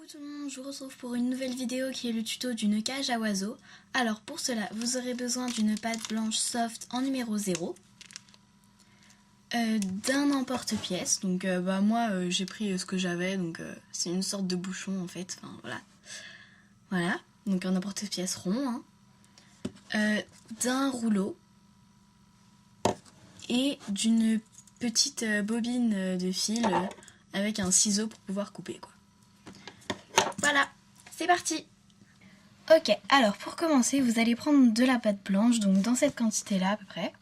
Coucou tout le monde, je vous retrouve pour une nouvelle vidéo qui est le tuto d'une cage à oiseaux. Alors pour cela, vous aurez besoin d'une pâte blanche soft en numéro 0, d'un emporte-pièce, donc moi j'ai pris ce que j'avais, donc c'est une sorte de bouchon en fait, enfin voilà. Voilà, donc un emporte-pièce rond, hein. D'un rouleau et d'une petite bobine de fil avec un ciseau pour pouvoir couper quoi. Voilà, c'est parti! Ok, alors pour commencer, vous allez prendre de la pâte blanche, donc dans cette quantité-là à peu près.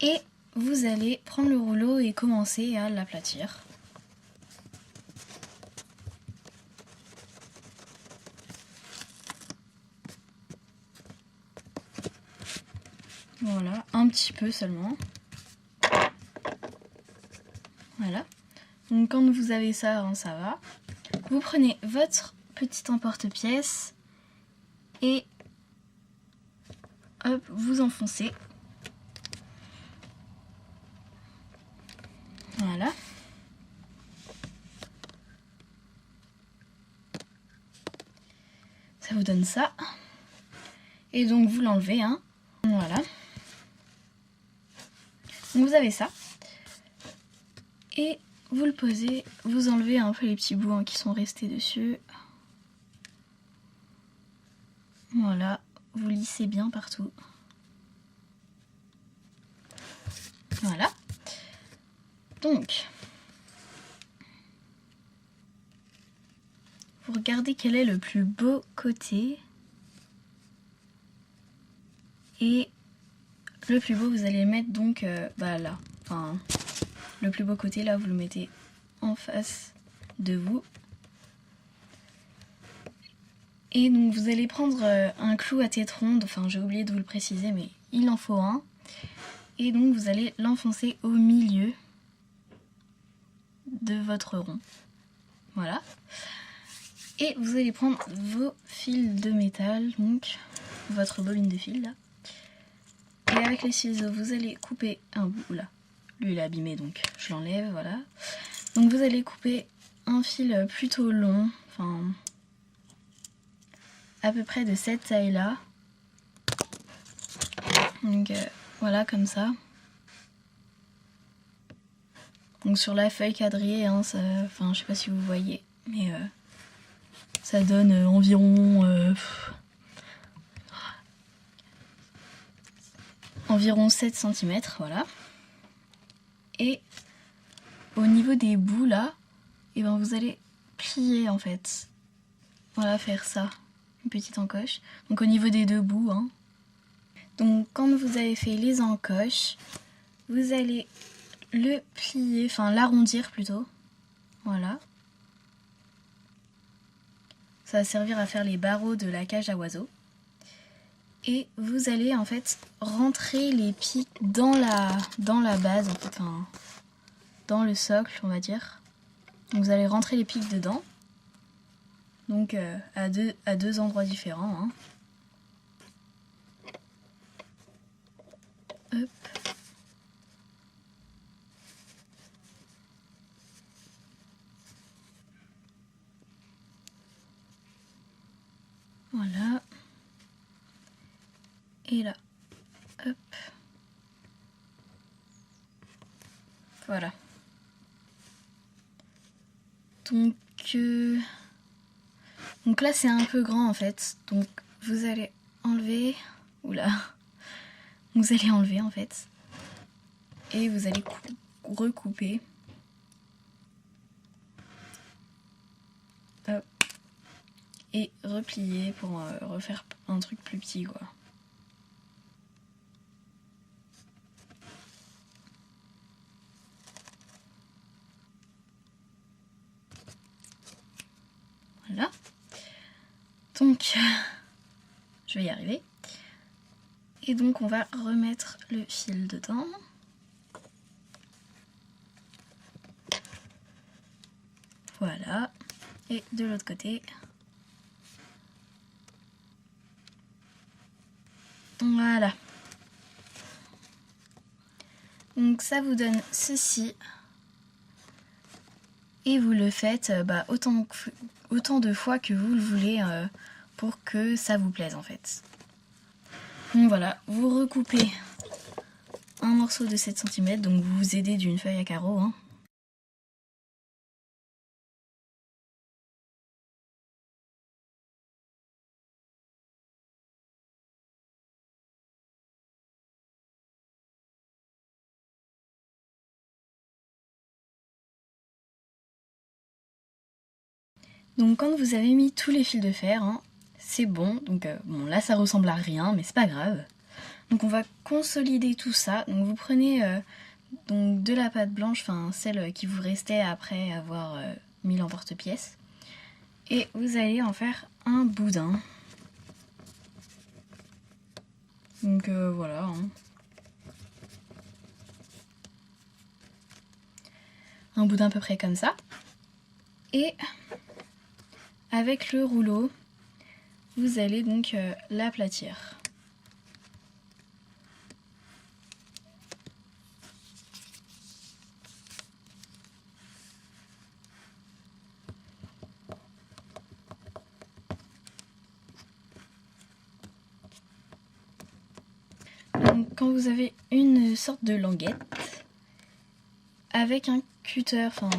Et vous allez prendre le rouleau et commencer à l'aplatir. Voilà, un petit peu seulement. Voilà. Donc quand vous avez ça, hein, ça va. Vous prenez votre petit emporte-pièce et hop, vous enfoncez. Voilà. Ça vous donne ça. Et donc vous l'enlevez, hein. Voilà. Donc vous avez ça. Et vous le posez, vous enlevez un peu les petits bouts hein, qui sont restés dessus. Voilà, vous lissez bien partout. Voilà. Donc, vous regardez quel est le plus beau côté. Et le plus beau, vous allez le mettre donc là. Enfin, le plus beau côté, là, vous le mettez en face de vous. Et donc, vous allez prendre un clou à tête ronde. Enfin, j'ai oublié de vous le préciser, mais il en faut un. Et donc, vous allez l'enfoncer au milieu de votre rond. Voilà. Et vous allez prendre vos fils de métal, donc votre bobine de fil là. Et avec les ciseaux, vous allez couper un bout là. Lui il est abîmé donc je l'enlève, voilà. Donc vous allez couper un fil plutôt long, enfin à peu près de cette taille là. Donc voilà comme ça. Donc sur la feuille quadrillée, hein, ça, enfin je sais pas si vous voyez, mais ça donne environ 7 cm, voilà. Et au niveau des bouts là, et ben vous allez plier en fait. Voilà, faire ça, une petite encoche. Donc au niveau des deux bouts, hein. Donc quand vous avez fait les encoches, vous allez le plier, enfin l'arrondir plutôt. Voilà. Ça va servir à faire les barreaux de la cage à oiseaux. Et vous allez en fait rentrer les pics dans la base, en fait, enfin, dans le socle, on va dire. Donc vous allez rentrer les pics dedans. Donc à deux endroits différents. Hein. Hop. Voilà. Et là. Hop. Voilà. Donc là c'est un peu grand en fait. Donc vous allez enlever. Oula. Vous allez enlever en fait. Et vous allez recouper. Hop. Et replier pour refaire un truc plus petit quoi. Voilà. Donc, je vais y arriver. Et donc, on va remettre le fil dedans. Voilà. Et de l'autre côté. Voilà. Donc, ça vous donne ceci. Et vous le faites autant de fois que vous le voulez pour que ça vous plaise en fait. Donc voilà, vous recoupez un morceau de 7 cm, donc vous vous aidez d'une feuille à carreaux. Hein. Donc quand vous avez mis tous les fils de fer, hein, c'est bon. Donc bon, là ça ressemble à rien, mais c'est pas grave. Donc on va consolider tout ça. Donc vous prenez donc de la pâte blanche, enfin celle qui vous restait après avoir mis l'emporte-pièce. Et vous allez en faire un boudin. Donc voilà. Hein. Un boudin à peu près comme ça. Et avec le rouleau, vous allez donc l'aplatir. Donc, quand vous avez une sorte de languette avec un cutter, enfin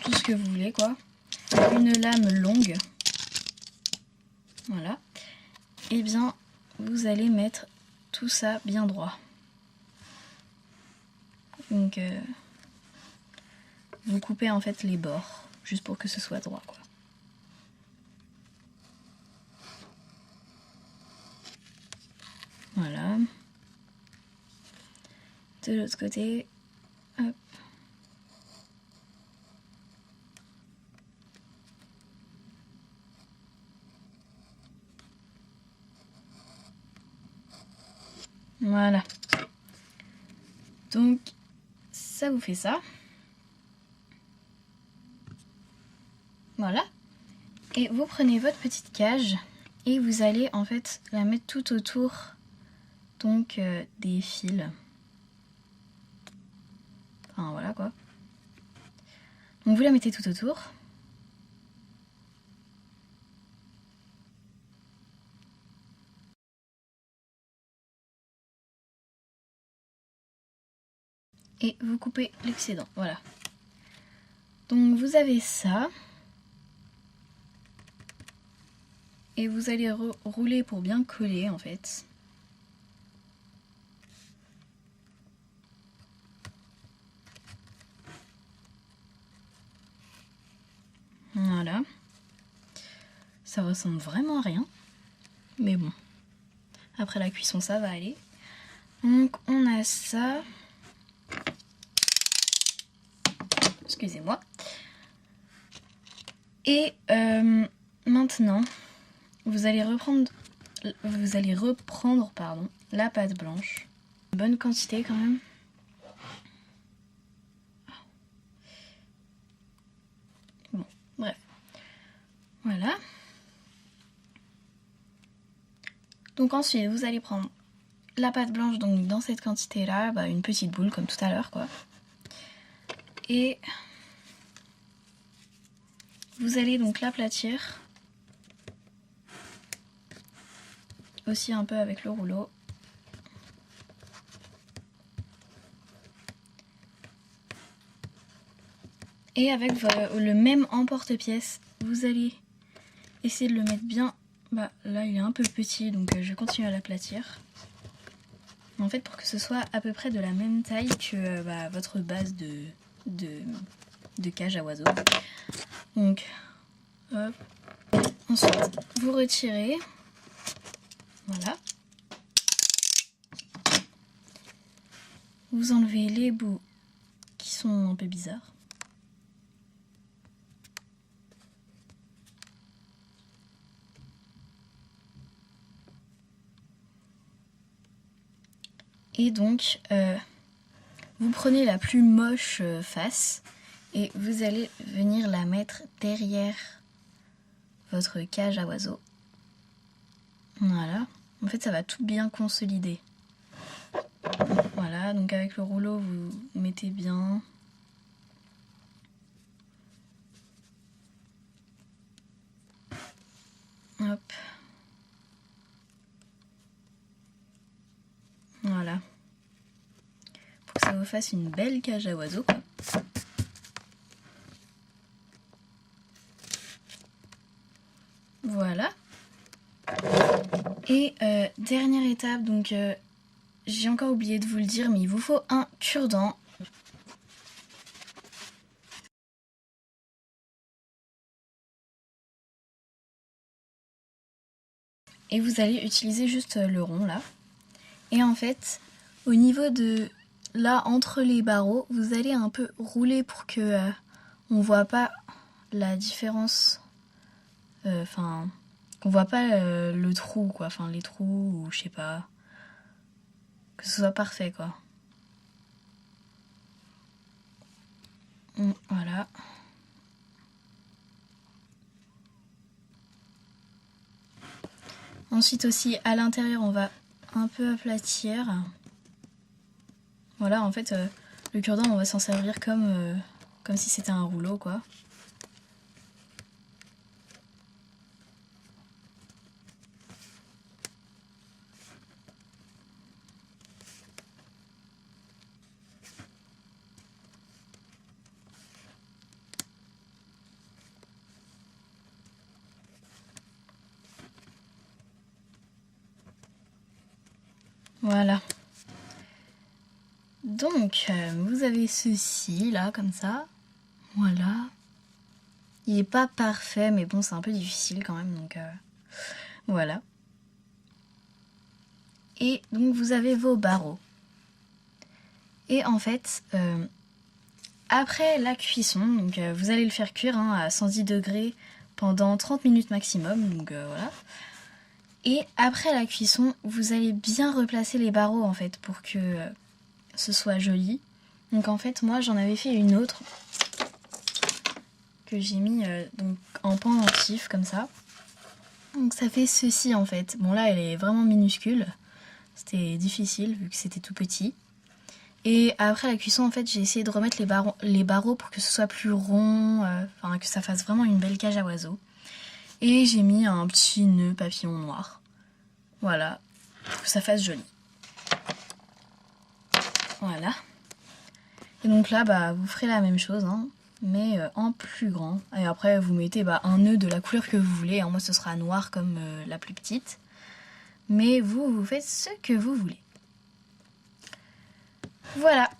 tout ce que vous voulez quoi, une lame longue, voilà, et bien vous allez mettre tout ça bien droit. Donc vous coupez en fait les bords juste pour que ce soit droit quoi. Voilà. De l'autre côté, hop. Voilà. Donc ça vous fait ça. Voilà. Et vous prenez votre petite cage et vous allez en fait la mettre tout autour donc des fils. Enfin voilà quoi. Donc vous la mettez tout autour. Et vous coupez l'excédent, voilà. Donc vous avez ça. Et vous allez rouler pour bien coller en fait. Voilà. Ça ressemble vraiment à rien. Mais bon. Après la cuisson, ça va aller. Donc on a ça. Excusez-moi. Et maintenant, vous allez reprendre la pâte blanche. Bonne quantité quand même. Bon, bref. Voilà. Donc ensuite, vous allez prendre la pâte blanche, donc dans cette quantité-là, une petite boule comme tout à l'heure, quoi. Et vous allez donc l'aplatir. Aussi un peu avec le rouleau. Et avec le même emporte-pièce, vous allez essayer de le mettre bien. Là il est un peu petit, donc je vais continuer à l'aplatir. En fait, pour que ce soit à peu près de la même taille que votre base de cage à oiseaux. Donc, hop. Ensuite, vous retirez. Voilà. Vous enlevez les bouts qui sont un peu bizarres. Et donc, vous prenez la plus moche face et vous allez venir la mettre derrière votre cage à oiseaux. Voilà. En fait, ça va tout bien consolider. Voilà, donc avec le rouleau, vous mettez bien. vous fasse une belle cage à oiseaux, quoi. Voilà. Et dernière étape, donc j'ai encore oublié de vous le dire, mais il vous faut un cure-dent. Et vous allez utiliser juste le rond là. Et en fait, au niveau de là, entre les barreaux, vous allez un peu rouler pour que on voit pas la différence. Enfin, qu'on voit pas le trou, quoi. Enfin, les trous, ou je sais pas. Que ce soit parfait, quoi. Voilà. Ensuite aussi, à l'intérieur, on va un peu aplatir. Voilà, en fait, le cure-dent, on va s'en servir comme si c'était un rouleau, quoi. Voilà. Donc, vous avez ceci, là, comme ça. Voilà. Il n'est pas parfait, mais bon, c'est un peu difficile quand même, donc voilà. Et donc, vous avez vos barreaux. Et en fait, après la cuisson, donc vous allez le faire cuire à 110 degrés pendant 30 minutes maximum, donc voilà. Et après la cuisson, vous allez bien replacer les barreaux en fait pour que ce soit joli. Donc en fait, moi j'en avais fait une autre que j'ai mis donc en pendentif comme ça. Donc ça fait ceci en fait. Bon là, elle est vraiment minuscule. C'était difficile vu que c'était tout petit. Et après la cuisson, en fait, j'ai essayé de remettre les barreaux pour que ce soit plus rond, enfin que ça fasse vraiment une belle cage à oiseaux. Et j'ai mis un petit nœud papillon noir. Voilà, pour que ça fasse joli. Voilà. Et donc là, bah, vous ferez la même chose, mais en plus grand. Et après, vous mettez un nœud de la couleur que vous voulez. Moi, ce sera noir comme la plus petite. Mais vous faites ce que vous voulez. Voilà.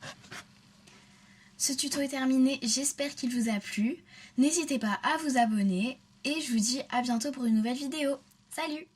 Ce tuto est terminé, j'espère qu'il vous a plu. N'hésitez pas à vous abonner et je vous dis à bientôt pour une nouvelle vidéo. Salut!